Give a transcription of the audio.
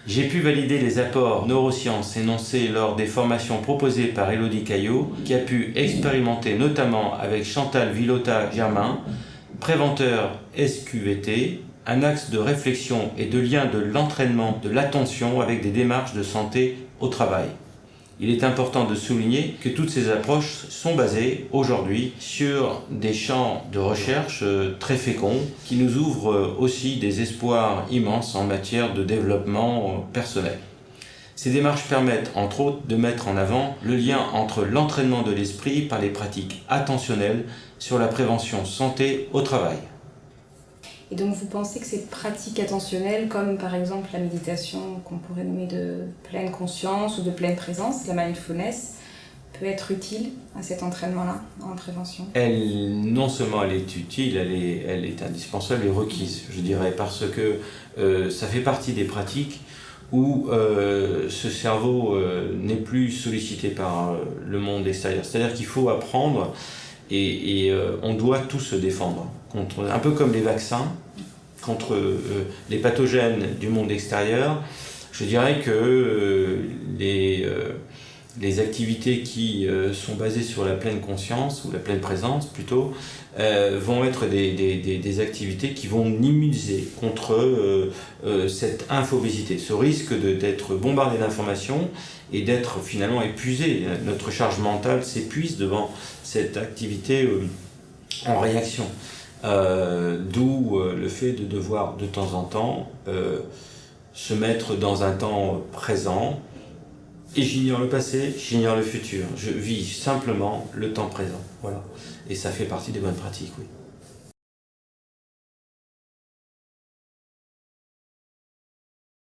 J'ai pu valider les apports neurosciences énoncés lors des formations proposées par Élodie Caillot, qui a pu expérimenter notamment avec Chantal Villota-Germain, préventeur SQVT, un axe de réflexion et de lien de l'entraînement de l'attention avec des démarches de santé au travail. Il est important de souligner que toutes ces approches sont basées aujourd'hui sur des champs de recherche très féconds qui nous ouvrent aussi des espoirs immenses en matière de développement personnel. Ces démarches permettent entre autres de mettre en avant le lien entre l'entraînement de l'esprit par les pratiques attentionnelles sur la prévention santé au travail. Et donc vous pensez que ces pratiques attentionnelles, comme par exemple la méditation qu'on pourrait nommer de pleine conscience ou de pleine présence, la mindfulness, peut être utile à cet entraînement-là en prévention? Non seulement elle est utile, elle est indispensable et requise, je dirais, parce que ça fait partie des pratiques où ce cerveau n'est plus sollicité par le monde extérieur. C'est-à-dire qu'il faut apprendre et on doit tous se défendre, un peu comme les vaccins, contre les pathogènes du monde extérieur. Je dirais que les activités qui sont basées sur la pleine conscience, ou la pleine présence plutôt, vont être des activités qui vont immuniser contre cette infobésité, ce risque d'être bombardé d'informations et d'être finalement épuisé. Notre charge mentale s'épuise devant cette activité en réaction. D'où le fait de devoir de temps en temps se mettre dans un temps présent. Et j'ignore le passé, j'ignore le futur. Je vis simplement le temps présent. Voilà. Et ça fait partie des bonnes pratiques, oui.